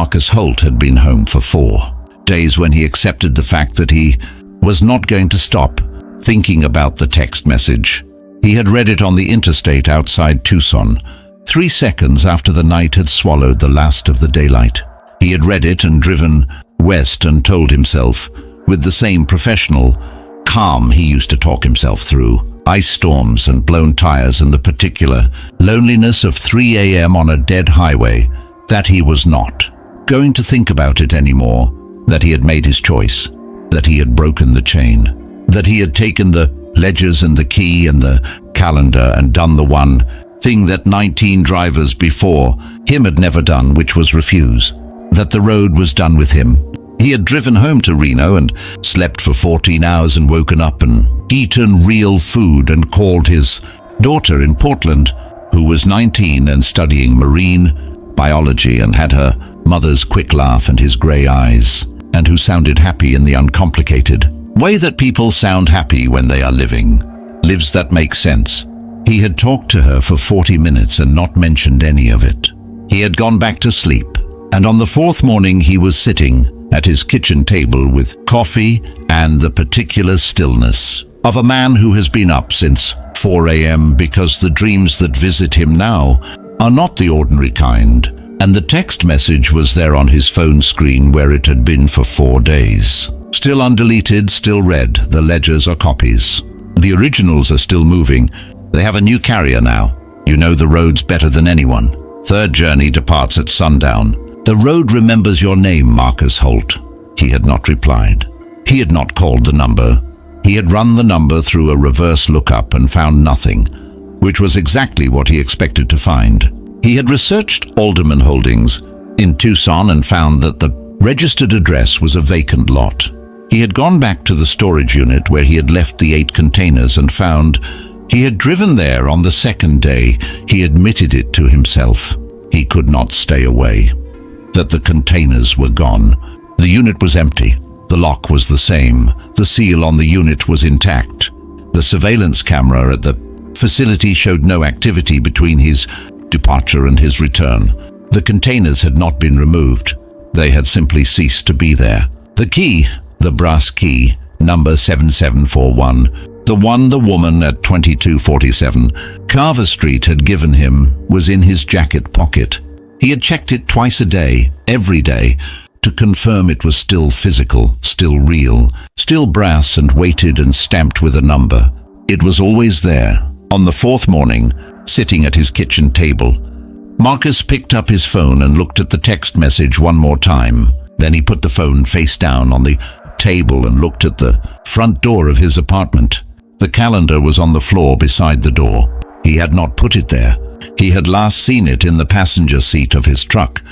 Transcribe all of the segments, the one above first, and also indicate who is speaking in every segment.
Speaker 1: Marcus Holt had been home for 4 days when he accepted the fact that he was not going to stop thinking about the text message. He had read it on the interstate outside Tucson, 3 seconds after the night had swallowed the last of the daylight. He had read it and driven west and told himself, with the same professional calm he used to talk himself through ice storms and blown tires and the particular loneliness of 3 a.m. on a dead highway, that he was not going to think about it anymore, that he had made his choice, that he had broken the chain, that he had taken the ledgers and the key and the calendar and done the one thing that 19 drivers before him had never done, which was refuse, that the road was done with him. He had driven home to Reno and slept for 14 hours and woken up and eaten real food and called his daughter in Portland, who was 19 and studying marine biology and had her mother's quick laugh and his grey eyes, and who sounded happy in the uncomplicated way that people sound happy when they are living lives that make sense. He had talked to her for 40 minutes and not mentioned any of it. He had gone back to sleep, and on the 4th morning he was sitting at his kitchen table with coffee and the particular stillness of a man who has been up since 4 a.m. because the dreams that visit him now are not the ordinary kind, and the text message was there on his phone screen where it had been for 4 days. Still undeleted, still read, the ledgers are copies. The originals are still moving. They have a new carrier now. You know the roads better than anyone. 3rd journey departs at sundown. The road remembers your name, Marcus Holt. He had not replied. He had not called the number. He had run the number through a reverse lookup and found nothing, which was exactly what he expected to find. He had researched Alderman Holdings in Tucson and found that the registered address was a vacant lot. He had gone back to the storage unit where he had left the 8 containers and found he had driven there on the 2nd day. He admitted it to himself. He could not stay away. That the containers were gone. The unit was empty. The lock was the same. The seal on the unit was intact. The surveillance camera at the facility showed no activity between his departure and his return. The containers had not been removed. They had simply ceased to be there. The key, the brass key, number 7741, the one the woman at 2247 Carver Street had given him, was in his jacket pocket. He had checked it twice a day, every day, to confirm it was still physical, still real, still brass and weighted and stamped with a number. It was always there. On the 4th morning, sitting at his kitchen table, Marcus picked up his phone and looked at the text message one more time. Then he put the phone face down on the table and looked at the front door of his apartment. The calendar was on the floor beside the door. He had not put it there. He had last seen it in the passenger seat of his truck,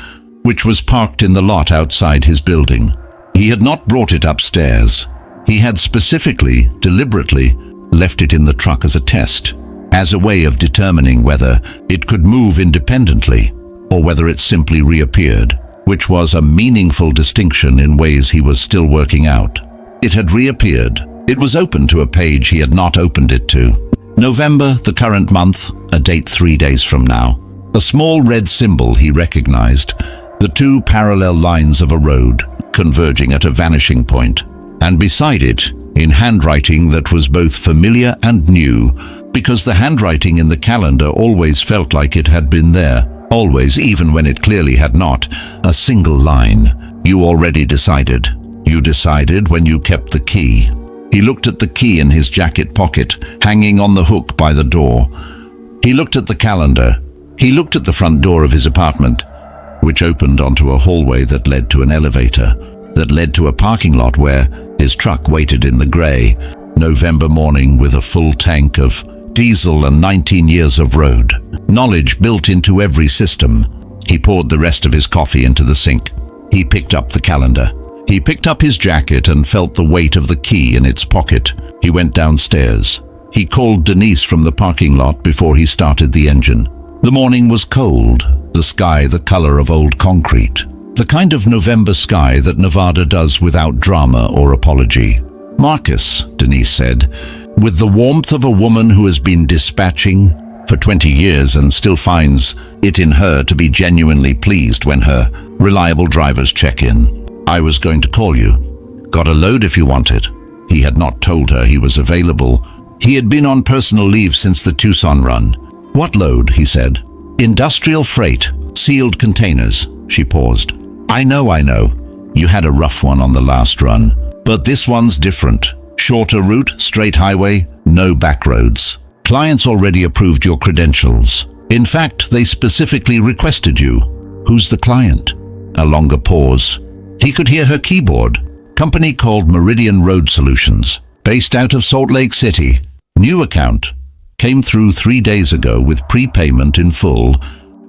Speaker 1: which was parked in the lot outside his building. He had not brought it upstairs. He had specifically, deliberately, left it in the truck as a test, as a way of determining whether it could move independently or whether it simply reappeared, which was a meaningful distinction in ways he was still working out. It had reappeared. It was open to a page he had not opened it to. November, the current month, a date 3 days from now. A small red symbol he recognized, the 2 parallel lines of a road converging at a vanishing point, and beside it, in handwriting that was both familiar and new, because the handwriting in the calendar always felt like it had been there, always, even when it clearly had not, a single line. You already decided. You decided when you kept the key. He looked at the key in his jacket pocket, hanging on the hook by the door. He looked at the calendar. He looked at the front door of his apartment, which opened onto a hallway that led to an elevator, that led to a parking lot where his truck waited in the grey November morning with a full tank of diesel and 19 years of road. Knowledge built into every system. He poured the rest of his coffee into the sink. He picked up the calendar. He picked up his jacket and felt the weight of the key in its pocket. He went downstairs. He called Denise from the parking lot before he started the engine. The morning was cold, the sky the color of old concrete, the kind of November sky that Nevada does without drama or apology. "Marcus," Denise said, with the warmth of a woman who has been dispatching for 20 years and still finds it in her to be genuinely pleased when her reliable drivers check in. I was going to call you. Got a load if you want it. He had not told her he was available. He had been on personal leave since the Tucson run. What load? He said. Industrial freight, sealed containers. She paused. I know. You had a rough one on the last run, but this one's different. Shorter route, straight highway, no back roads. Clients already approved your credentials. In fact, they specifically requested you. Who's the client? A longer pause. He could hear her keyboard. Company called Meridian Road Solutions, based out of Salt Lake City. New account. Came through 3 days ago with prepayment in full,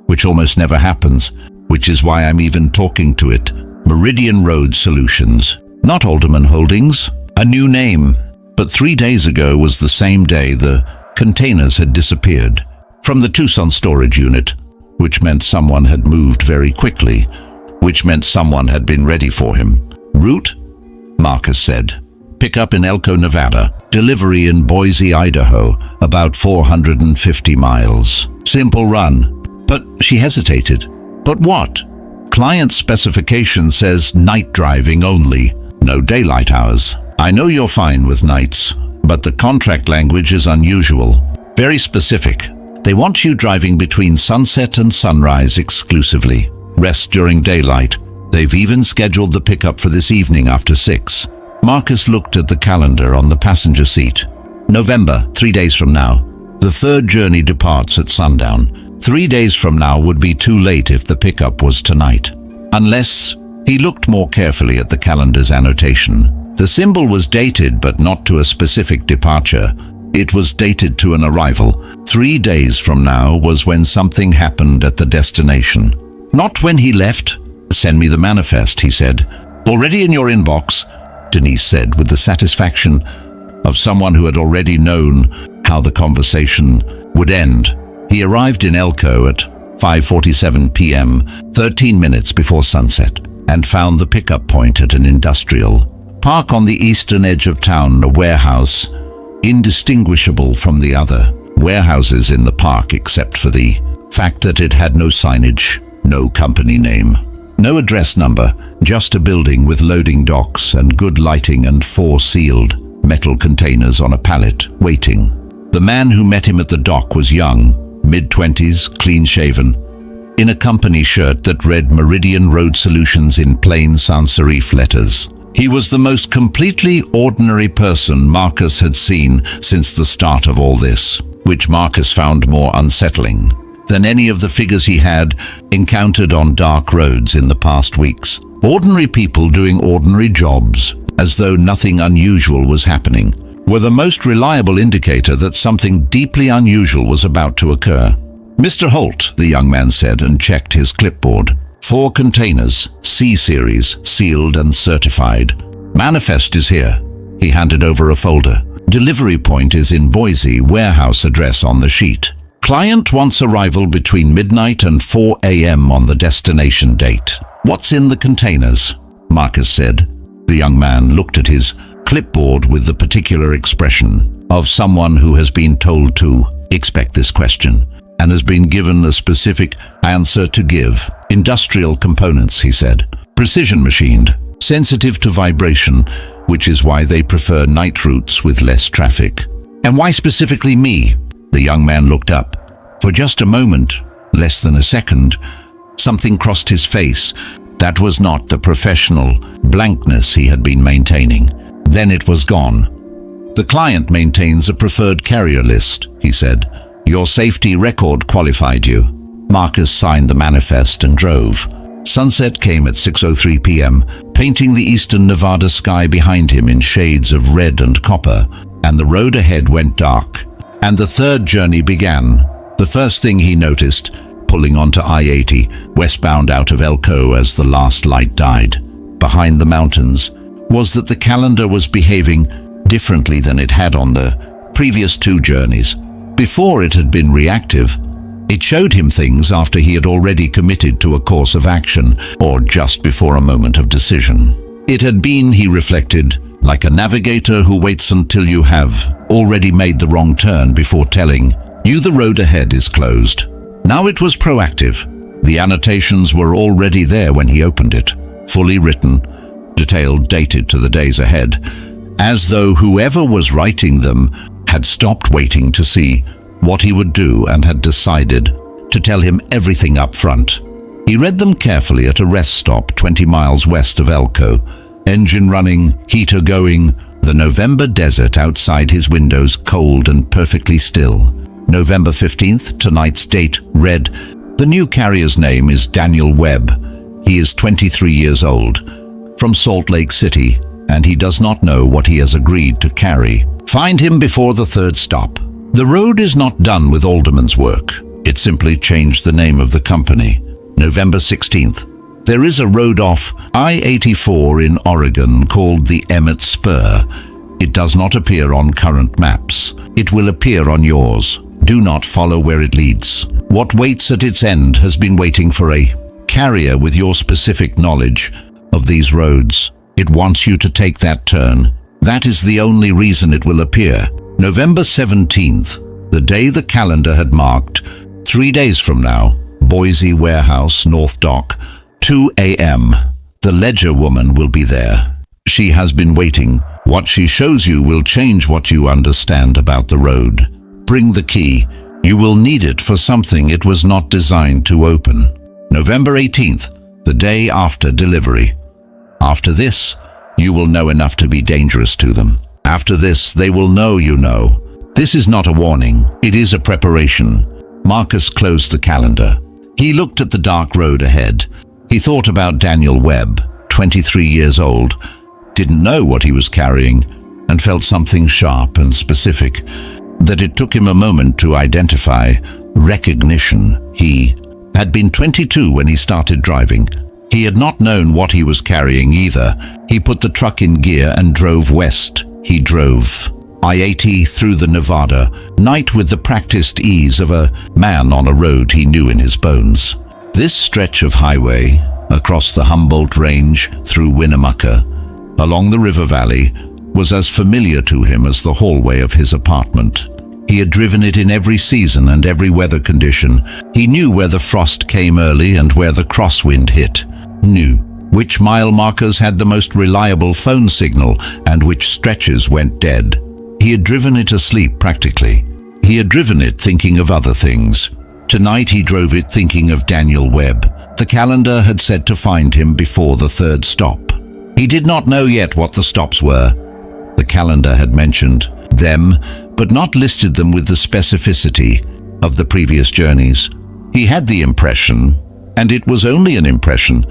Speaker 1: which almost never happens, which is why I'm even talking to it. Meridian Road Solutions. Not Alderman Holdings. A new name. But 3 days ago was the same day the containers had disappeared from the Tucson storage unit, which meant someone had moved very quickly, which meant someone had been ready for him. Route? Marcus said. Pickup in Elko, Nevada. Delivery in Boise, Idaho, about 450 miles. Simple run. But she hesitated. But what? Client specification says night driving only, no daylight hours. I know you're fine with nights, but the contract language is unusual. Very specific. They want you driving between sunset and sunrise exclusively. Rest during daylight. They've even scheduled the pickup for this evening after 6. Marcus looked at the calendar on the passenger seat. November, 3 days from now. The third journey departs at sundown. 3 days from now would be too late if the pickup was tonight. Unless... He looked more carefully at the calendar's annotation. The symbol was dated, but not to a specific departure. It was dated to an arrival. 3 days from now was when something happened at the destination. Not when he left. Send me the manifest, he said. Already in your inbox, Denise said with the satisfaction of someone who had already known how the conversation would end. He arrived in Elko at 5:47 p.m., 13 minutes before sunset, and found the pickup point at an industrial park on the eastern edge of town, a warehouse indistinguishable from the other warehouses in the park except for the fact that it had no signage, no company name, no address number, just a building with loading docks and good lighting and 4 sealed metal containers on a pallet, waiting. The man who met him at the dock was young, mid-20s, clean-shaven, in a company shirt that read Meridian Road Solutions in plain sans serif letters. He was the most completely ordinary person Marcus had seen since the start of all this, which Marcus found more unsettling than any of the figures he had encountered on dark roads in the past weeks. Ordinary people doing ordinary jobs, as though nothing unusual was happening, were the most reliable indicator that something deeply unusual was about to occur. Mr. Holt, the young man said, and checked his clipboard. 4 containers, C-Series, sealed and certified. Manifest is here. He handed over a folder. Delivery point is in Boise, warehouse address on the sheet. Client wants arrival between midnight and 4 a.m. on the destination date. What's in the containers? Marcus said. The young man looked at his clipboard with the particular expression of someone who has been told to expect this question and has been given a specific answer to give. Industrial components, he said. Precision machined, sensitive to vibration, which is why they prefer night routes with less traffic. And why specifically me? The young man looked up. For just a moment, less than a second, something crossed his face. That was not the professional blankness he had been maintaining. Then it was gone. The client maintains a preferred carrier list, he said. Your safety record qualified you. Marcus signed the manifest and drove. Sunset came at 6:03 p.m., painting the eastern Nevada sky behind him in shades of red and copper, and the road ahead went dark. And the third journey began. The first thing he noticed, pulling onto I-80, westbound out of Elko as the last light died, behind the mountains, was that the calendar was behaving differently than it had on the previous 2 journeys. Before it had been reactive, it showed him things after he had already committed to a course of action, or just before a moment of decision. It had been, he reflected, like a navigator who waits until you have already made the wrong turn before telling Knew the road ahead is closed. Now it was proactive. The annotations were already there when he opened it, fully written, detailed, dated to the days ahead, as though whoever was writing them had stopped waiting to see what he would do and had decided to tell him everything up front. He read them carefully at a rest stop 20 miles west of Elko. Engine running, heater going, the November desert outside his windows cold and perfectly still. November 15th, tonight's date read, the new carrier's name is Daniel Webb. He is 23 years old, from Salt Lake City, and he does not know what he has agreed to carry. Find him before the third stop. The road is not done with Alderman's work. It simply changed the name of the company. November 16th. There is a road off I-84 in Oregon called the Emmett Spur. It does not appear on current maps. It will appear on yours. Do not follow where it leads. What waits at its end has been waiting for a carrier with your specific knowledge of these roads. It wants you to take that turn. That is the only reason it will appear. November 17th, the day the calendar had marked, 3 days from now, Boise Warehouse, North Dock, 2 a.m. The ledger woman will be there. She has been waiting. What she shows you will change what you understand about the road. Bring the key. You will need it for something it was not designed to open. November 18th, the day after delivery. After this, you will know enough to be dangerous to them. After this, they will know you know. This is not a warning. It is a preparation. Marcus closed the calendar. He looked at the dark road ahead. He thought about Daniel Webb, 23 years old, didn't know what he was carrying, and felt something sharp and specific that it took him a moment to identify. Recognition. He had been 22 when he started driving. He had not known what he was carrying either. He put the truck in gear and drove west. He drove I-80 through the Nevada night with the practiced ease of a man on a road he knew in his bones. This stretch of highway, across the Humboldt Range, through Winnemucca, along the river valley, was as familiar to him as the hallway of his apartment. He had driven it in every season and every weather condition. He knew where the frost came early and where the crosswind hit. Knew which mile markers had the most reliable phone signal and which stretches went dead. He had driven it asleep practically. He had driven it thinking of other things. Tonight he drove it thinking of Daniel Webb. The calendar had said to find him before the third stop. He did not know yet what the stops were. The calendar had mentioned them, but not listed them with the specificity of the previous journeys. He had the impression, and it was only an impression,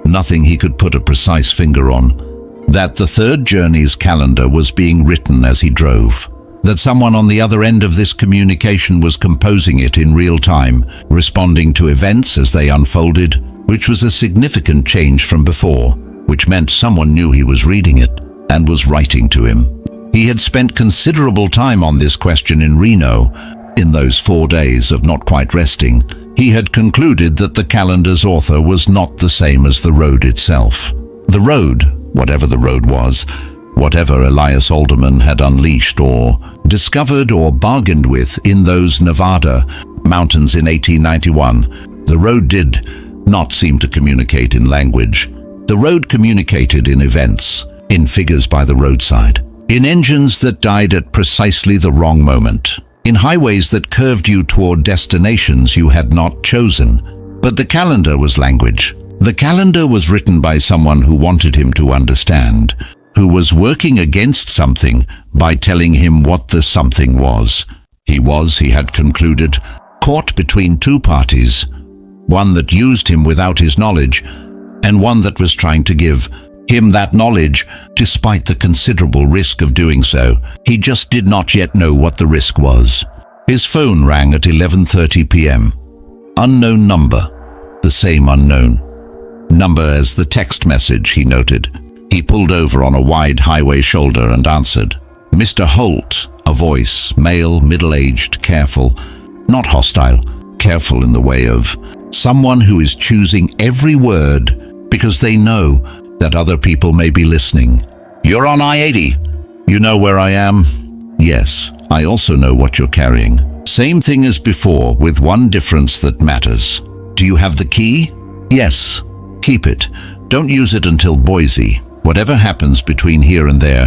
Speaker 1: nothing he could put a precise finger on, that the third journey's calendar was being written as he drove, that someone on the other end of this communication was composing it in real time, responding to events as they unfolded, which was a significant change from before, which meant someone knew he was reading it and was writing to him. He had spent considerable time on this question in Reno. In those 4 days of not quite resting, he had concluded that the calendar's author was not the same as the road itself. The road, whatever the road was, whatever Elias Alderman had unleashed or discovered or bargained with in those Nevada mountains in 1891, the road did not seem to communicate in language. The road communicated in events, in figures by the roadside, in engines that died at precisely the wrong moment, in highways that curved you toward destinations you had not chosen. But the calendar was language. The calendar was written by someone who wanted him to understand, who was working against something by telling him what the something was. He had concluded, caught between two parties, one that used him without his knowledge, and one that was trying to give him that knowledge despite the considerable risk of doing so. He just did not yet know what the risk was. His phone rang at 11:30 p.m. Unknown number, the same unknown number as the text message, he noted. He pulled over on a wide highway shoulder and answered. Mr. Holt, a voice, male, middle-aged, careful, not hostile, careful in the way of someone who is choosing every word because they know that other people may be listening. You're on I-80. You know where I am? Yes, I also know what you're carrying. Same thing as before, with one difference that matters. Do you have the key? Yes. Keep it. Don't use it until Boise. Whatever happens between here and there,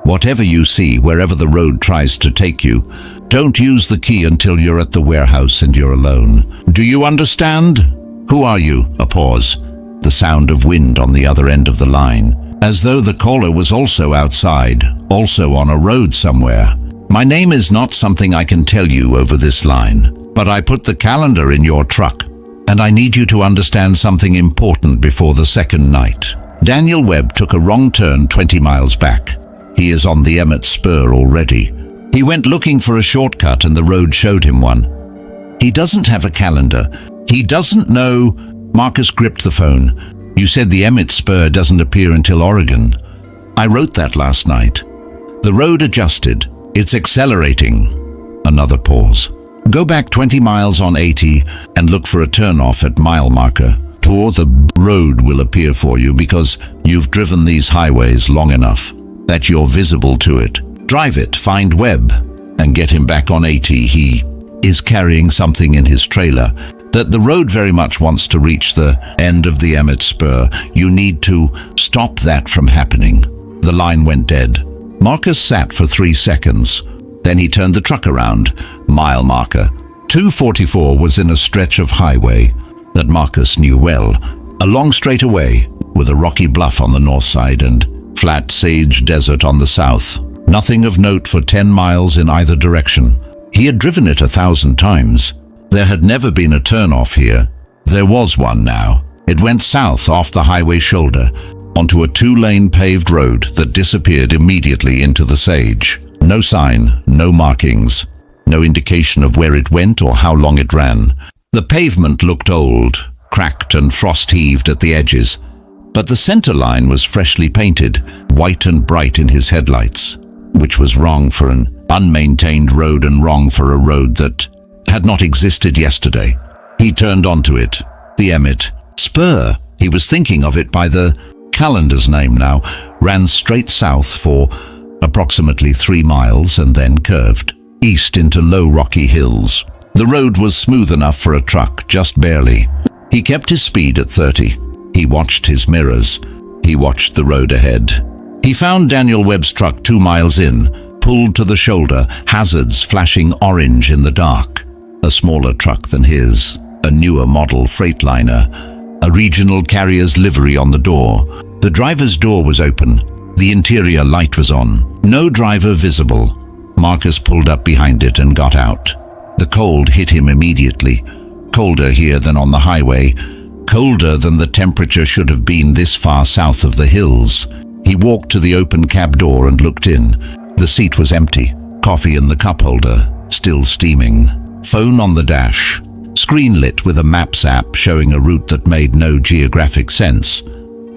Speaker 1: whatever you see, wherever the road tries to take you, don't use the key until you're at the warehouse and you're alone. Do you understand? Who are you? A pause. The sound of wind on the other end of the line, as though the caller was also outside, also on a road somewhere. My name is not something I can tell you over this line, but I put the calendar in your truck, and I need you to understand something important before the second night. Daniel Webb took a wrong turn 20 miles back. He is on the Emmett Spur already. He went looking for a shortcut and the road showed him one. He doesn't have a calendar. He doesn't know. Marcus gripped the phone. You said the Emmett Spur doesn't appear until Oregon. I wrote that last night. The road adjusted. It's accelerating. Another pause. Go back 20 miles on 80 and look for a turnoff at mile marker. Or the road will appear for you because you've driven these highways long enough that you're visible to it. Drive it, find Webb, and get him back on 80. He is carrying something in his trailer that the road very much wants to reach the end of the Emmett Spur. You need to stop that from happening. The line went dead. Marcus sat for 3 seconds. Then he turned the truck around. Mile marker. 244 was in a stretch of highway that Marcus knew well. A long straightaway with a rocky bluff on the north side and flat sage desert on the south. Nothing of note for 10 miles in either direction. He had driven it 1,000 times. There had never been a turnoff here. There was one now. It went south off the highway shoulder onto a 2-lane paved road that disappeared immediately into the sage. No sign, no markings, no indication of where it went or how long it ran. The pavement looked old, cracked and frost-heaved at the edges, but the center line was freshly painted, white and bright in his headlights, which was wrong for an unmaintained road and wrong for a road that had not existed yesterday. He turned onto it, the Emmett Spur. He was thinking of it by the calendar's name now, ran straight south for approximately 3 miles and then curved east into low rocky hills. The road was smooth enough for a truck, just barely. He kept his speed at 30. He watched his mirrors. He watched the road ahead. He found Daniel Webb's truck 2 miles in, pulled to the shoulder, hazards flashing orange in the dark. A smaller truck than his, a newer model Freightliner, a regional carrier's livery on the door. The driver's door was open. The interior light was on. No driver visible. Marcus pulled up behind it and got out. The cold hit him immediately. Colder here than on the highway. Colder than the temperature should have been this far south of the hills. He walked to the open cab door and looked in. The seat was empty. Coffee in the cup holder, still steaming. Phone on the dash. Screen lit with a Maps app showing a route that made no geographic sense.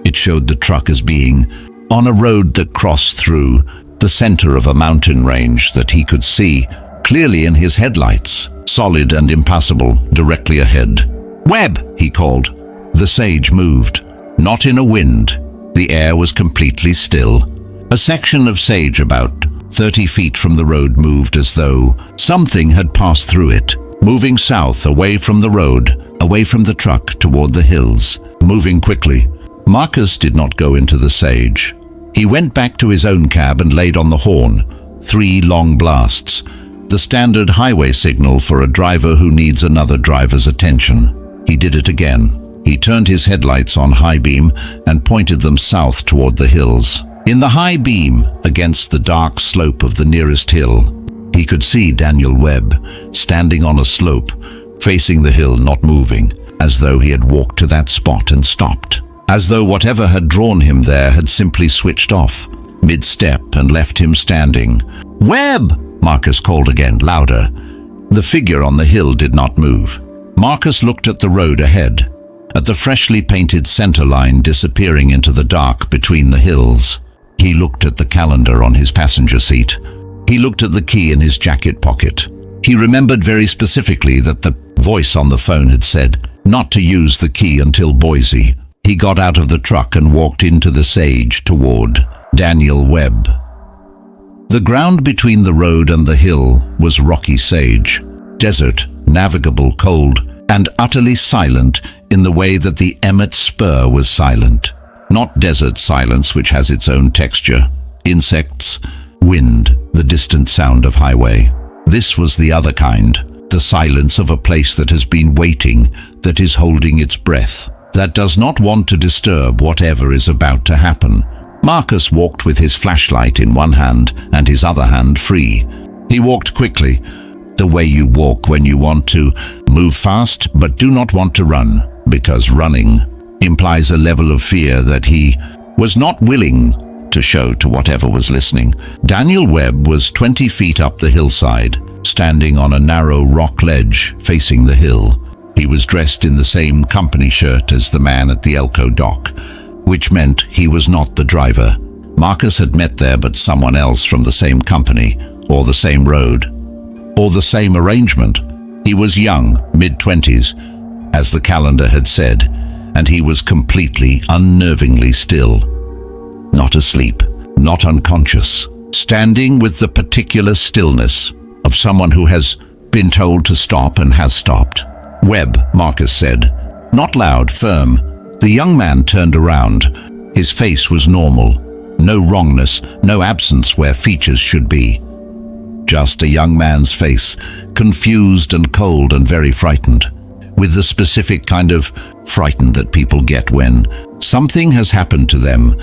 Speaker 1: It showed the truck as being on a road that crossed through the center of a mountain range that he could see clearly in his headlights, solid and impassable, directly ahead. "Webb!" he called. The sage moved, not in a wind. The air was completely still. A section of sage about 30 feet from the road moved as though something had passed through it, moving south away from the road, away from the truck toward the hills, moving quickly. Marcus did not go into the sage. He went back to his own cab and laid on the horn. 3 long blasts, the standard highway signal for a driver who needs another driver's attention. He did it again. He turned his headlights on high beam and pointed them south toward the hills. In the high beam, against the dark slope of the nearest hill, he could see Daniel Webb standing on a slope, facing the hill, not moving, as though he had walked to that spot and stopped. As though whatever had drawn him there had simply switched off, mid-step, and left him standing. "Webb!" Marcus called again, louder. The figure on the hill did not move. Marcus looked at the road ahead, at the freshly painted center line disappearing into the dark between the hills. He looked at the calendar on his passenger seat. He looked at the key in his jacket pocket. He remembered very specifically that the voice on the phone had said not to use the key until Boise. He got out of the truck and walked into the sage toward Daniel Webb. The ground between the road and the hill was rocky sage. Desert, navigable, cold, and utterly silent in the way that the Emmett Spur was silent. Not desert silence, which has its own texture. Insects, wind, the distant sound of highway. This was the other kind, the silence of a place that has been waiting, that is holding its breath, that does not want to disturb whatever is about to happen. Marcus walked with his flashlight in one hand and his other hand free. He walked quickly, the way you walk when you want to move fast but do not want to run, because running implies a level of fear that he was not willing to show to whatever was listening. Daniel Webb was 20 feet up the hillside, standing on a narrow rock ledge facing the hill. He was dressed in the same company shirt as the man at the Elko dock, which meant he was not the driver. Marcus had met there but someone else from the same company, or the same road, or the same arrangement. He was young, mid-20s, as the calendar had said, and he was completely, unnervingly still. Not asleep, not unconscious, standing with the particular stillness of someone who has been told to stop and has stopped. "Webb," Marcus said. Not loud, firm. The young man turned around. His face was normal. No wrongness, no absence where features should be. Just a young man's face, confused and cold and very frightened, with the specific kind of frightened that people get when something has happened to them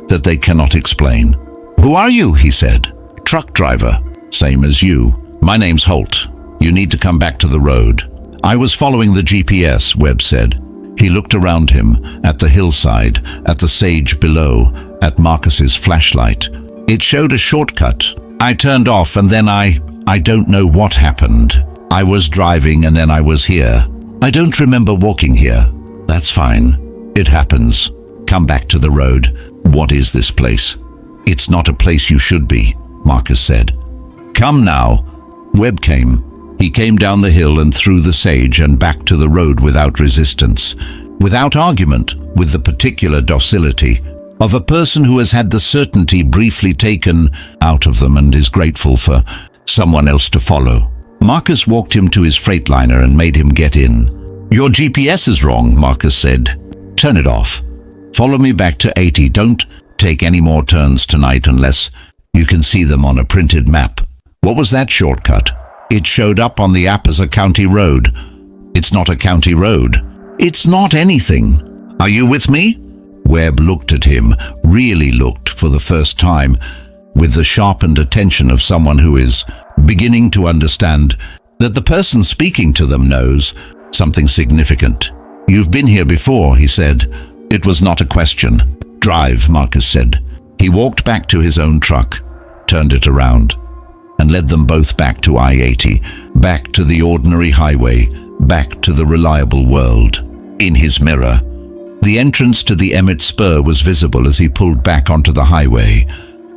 Speaker 1: that they cannot explain. "Who are you?" he said. "Truck driver. Same as you. My name's Holt. You need to come back to the road." "I was following the GPS," Webb said. He looked around him, at the hillside, at the sage below, at Marcus's flashlight. It showed a shortcut. "I turned off and then I don't know what happened. I was driving and then I was here. I don't remember walking here." "That's fine. It happens. Come back to the road. What is this place?" "It's not a place you should be," Marcus said. "Come now." Webb came. He came down the hill and through the sage and back to the road without resistance, without argument, with the particular docility of a person who has had the certainty briefly taken out of them and is grateful for someone else to follow. Marcus walked him to his Freightliner and made him get in. "Your GPS is wrong," Marcus said. "Turn it off. Follow me back to 80. Don't take any more turns tonight unless you can see them on a printed map." "What was that shortcut?" "It showed up on the app as a county road." "It's not a county road." "It's not anything. Are you with me?" Webb looked at him, really looked for the first time, with the sharpened attention of someone who is beginning to understand that the person speaking to them knows something significant. "You've been here before," he said. It was not a question. "Drive," Marcus said. He walked back to his own truck, turned it around, and led them both back to I-80, back to the ordinary highway, back to the reliable world. In his mirror, the entrance to the Emmett Spur was visible as he pulled back onto the highway,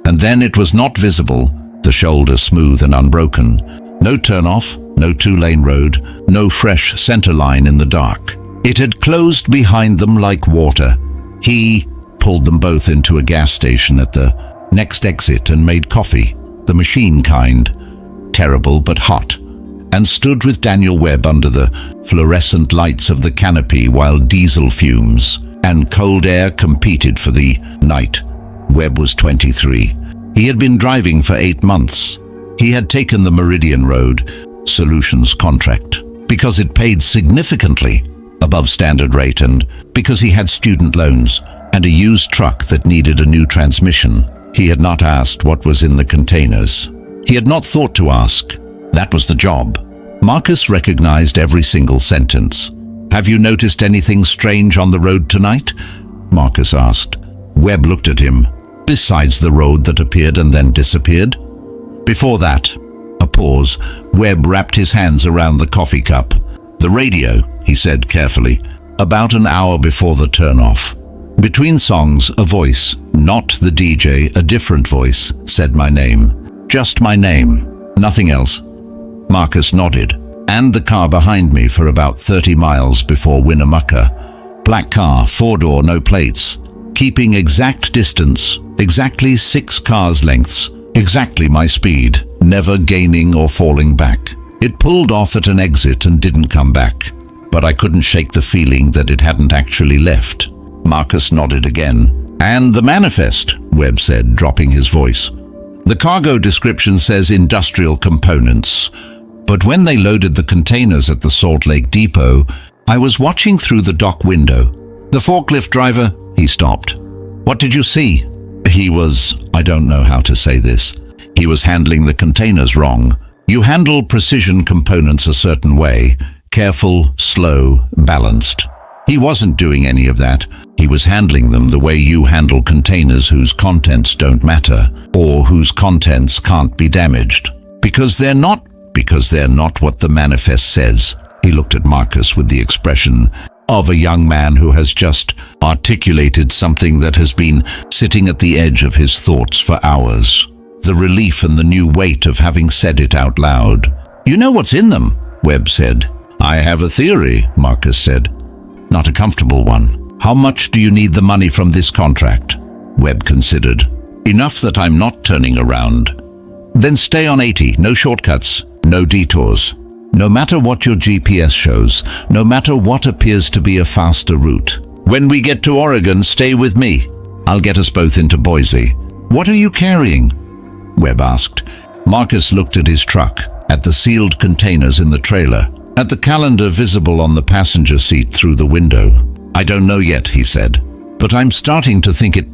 Speaker 1: and then it was not visible, the shoulder smooth and unbroken. No turnoff, no two-lane road, no fresh center line in the dark. It had closed behind them like water. He pulled them both into a gas station at the next exit and made coffee, the machine kind, terrible but hot, and stood with Daniel Webb under the fluorescent lights of the canopy while diesel fumes and cold air competed for the night. Webb was 23. He had been driving for 8 months. He had taken the Meridian Road Solutions contract because it paid significantly above standard rate and because he had student loans and a used truck that needed a new transmission. He had not asked what was in the containers. He had not thought to ask. That was the job. Marcus recognized every single sentence. "Have you noticed anything strange on the road tonight?" Marcus asked. Webb looked at him. "Besides the road that appeared and then disappeared?" Before that, a pause. Webb wrapped his hands around the coffee cup. "The radio," he said carefully, "about an hour before the turn-off. Between songs, a voice, not the DJ, a different voice, said my name. Just my name, nothing else." Marcus nodded. "And the car behind me for about 30 miles before Winnemucca. Black car, 4-door, no plates. Keeping exact distance, exactly 6 cars lengths, exactly my speed, never gaining or falling back. It pulled off at an exit and didn't come back, but I couldn't shake the feeling that it hadn't actually left. Marcus nodded again. And the manifest, Webb said, dropping his voice. The cargo description says industrial components, but when they loaded the containers at the Salt Lake Depot, I was watching through the dock window. The forklift driver, he stopped. What did you see? I don't know how to say this. He was handling the containers wrong. You handle precision components a certain way, careful, slow, balanced. He wasn't doing any of that. He was handling them the way you handle containers whose contents don't matter, or whose contents can't be damaged. Because they're not what the manifest says. He looked at Marcus with the expression of a young man who has just articulated something that has been sitting at the edge of his thoughts for hours. The relief and the new weight of having said it out loud. You know what's in them, Webb said. I have a theory, Marcus said. Not a comfortable one. How much do you need the money from this contract? Webb considered. Enough that I'm not turning around. Then stay on 80, no shortcuts, no detours. No matter what your GPS shows, no matter what appears to be a faster route. When we get to Oregon, stay with me. I'll get us both into Boise. What are you carrying? Webb asked. Marcus looked at his truck, at the sealed containers in the trailer, at the calendar visible on the passenger seat through the window. I don't know yet, he said, but I'm starting to think it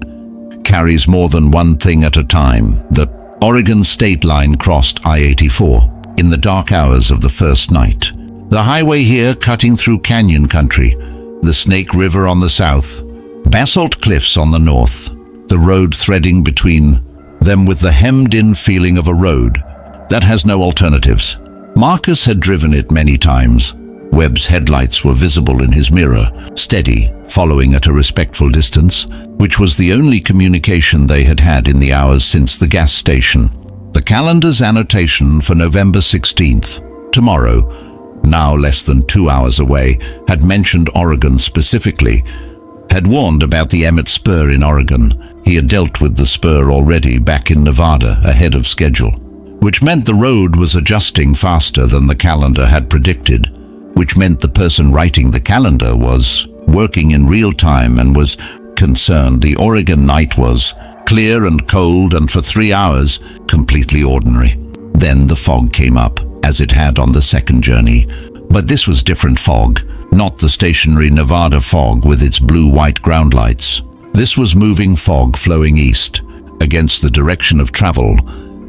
Speaker 1: carries more than one thing at a time. The Oregon state line crossed I-84 in the dark hours of the first night. The highway here cutting through canyon country, the Snake River on the south, basalt cliffs on the north, the road threading between them with the hemmed-in feeling of a road that has no alternatives. Marcus had driven it many times. Webb's headlights were visible in his mirror, steady, following at a respectful distance, which was the only communication they had had in the hours since the gas station. The calendar's annotation for November 16th, tomorrow, now less than 2 hours away, had mentioned Oregon specifically, had warned about the Emmett Spur in Oregon. He had dealt with the spur already back in Nevada ahead of schedule, which meant the road was adjusting faster than the calendar had predicted, which meant the person writing the calendar was working in real time and was concerned. The Oregon night was clear and cold, and for 3 hours, completely ordinary. Then the fog came up, as it had on the second journey. But this was different fog, not the stationary Nevada fog with its blue-white ground lights. This was moving fog flowing east, against the direction of travel,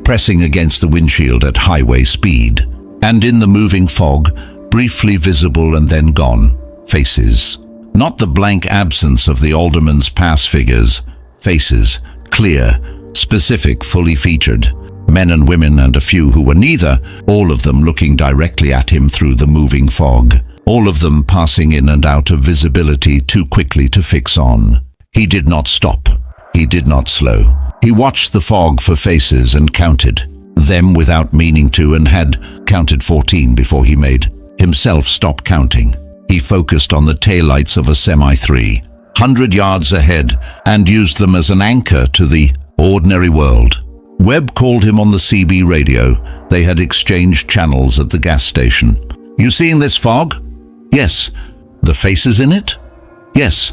Speaker 1: pressing against the windshield at highway speed. And in the moving fog, briefly visible and then gone, faces. Not the blank absence of the Alderman's pass figures, faces. Clear, specific, fully featured, men and women and a few who were neither, all of them looking directly at him through the moving fog, all of them passing in and out of visibility too quickly to fix on. He did not stop. He did not slow. He watched the fog for faces and counted them without meaning to, and had counted 14 before he made himself stop counting. He focused on the taillights of a semi-3, 100 yards ahead, and used them as an anchor to the ordinary world. Webb called him on the CB radio. They had exchanged channels at the gas station. You seeing this fog? Yes. The faces in it? Yes.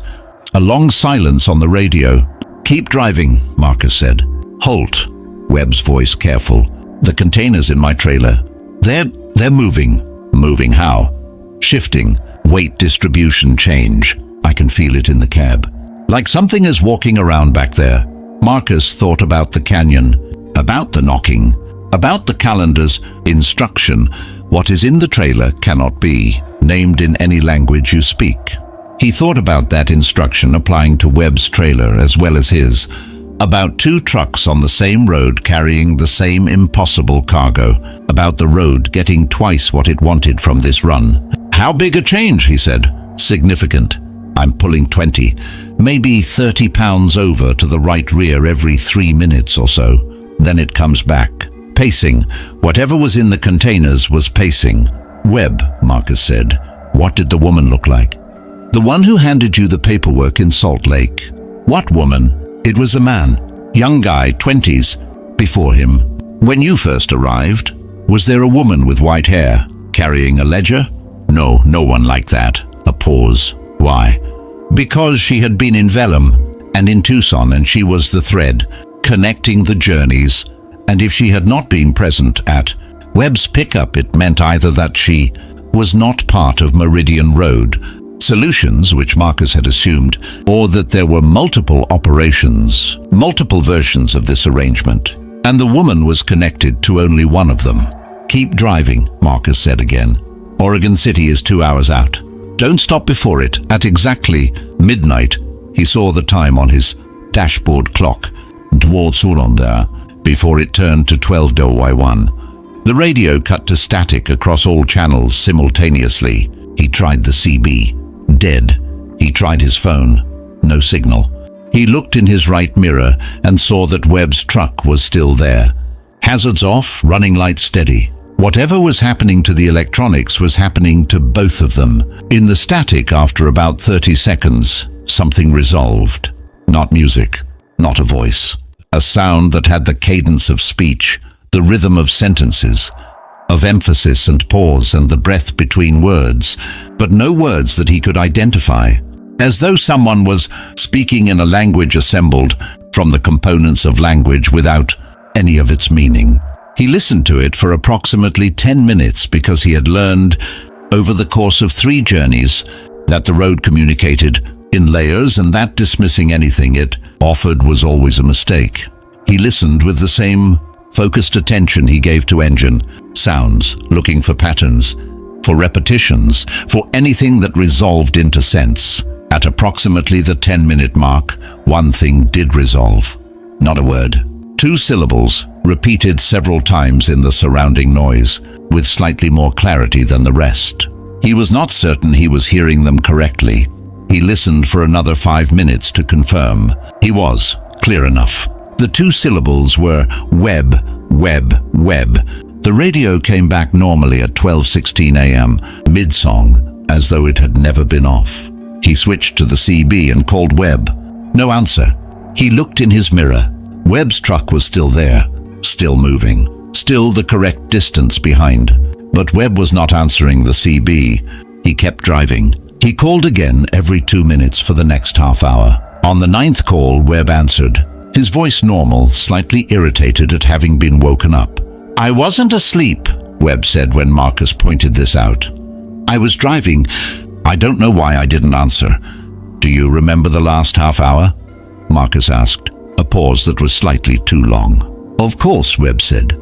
Speaker 1: A long silence on the radio. Keep driving, Marcus said. Holt, Webb's voice careful. The containers in my trailer. They're moving. Moving how? Shifting. Weight distribution change. I can feel it in the cab. Like something is walking around back there. Marcus thought about the canyon, about the knocking, about the calendar's instruction. What is in the trailer cannot be named in any language you speak. He thought about that instruction applying to Webb's trailer as well as his, about 2 trucks on the same road carrying the same impossible cargo, about the road getting twice what it wanted from this run. How big a change, he said. Significant. I'm pulling 20, maybe 30 pounds over to the right rear every 3 minutes or so. Then it comes back. Pacing. Whatever was in the containers was pacing. Webb, Marcus said. What did the woman look like? The one who handed you the paperwork in Salt Lake. What woman? It was a man. Young guy, 20s. Before him. When you first arrived. Was there a woman with white hair, carrying a ledger? No, no one like that. A pause. Why? Because she had been in Vellum and in Tucson, and she was the thread connecting the journeys, and if she had not been present at Webb's pickup, it meant either that she was not part of Meridian Road Solutions, which Marcus had assumed, or that there were multiple operations, multiple versions of this arrangement, and the woman was connected to only one of them. Keep driving, Marcus said again. Oregon City is 2 hours out. Don't stop before it. At exactly midnight, he saw the time on his dashboard clock. Dwartsulon there, before it turned to 12:01. The radio cut to static across all channels simultaneously. He tried the CB. Dead. He tried his phone. No signal. He looked in his right mirror and saw that Webb's truck was still there. Hazards off, running lights steady. Whatever was happening to the electronics was happening to both of them. In the static, after about 30 seconds, something resolved. Not music, not a voice. A sound that had the cadence of speech, the rhythm of sentences, of emphasis and pause and the breath between words, but no words that he could identify. As though someone was speaking in a language assembled from the components of language without any of its meaning. He listened to it for approximately 10 minutes because he had learned over the course of 3 journeys that the road communicated in layers, and that dismissing anything it offered was always a mistake. He listened with the same focused attention he gave to engine, sounds, looking for patterns, for repetitions, for anything that resolved into sense. At approximately the 10-minute mark, one thing did resolve. Not a word. 2 syllables, repeated several times in the surrounding noise, with slightly more clarity than the rest. He was not certain he was hearing them correctly. He listened for another 5 minutes to confirm. He was clear enough. The 2 syllables were Webb, Webb, Webb. The radio came back normally at 12:16 a.m., mid-song, as though it had never been off. He switched to the CB and called Webb. No answer. He looked in his mirror. Webb's truck was still there, still moving, still the correct distance behind. But Webb was not answering the CB. He kept driving. He called again every 2 minutes for the next half hour. On the 9th call, Webb answered, his voice normal, slightly irritated at having been woken up. "I wasn't asleep," Webb said when Marcus pointed this out. "I was driving. I don't know why I didn't answer." "Do you remember the last half hour?" Marcus asked, a pause that was slightly too long. "Of course," Webb said.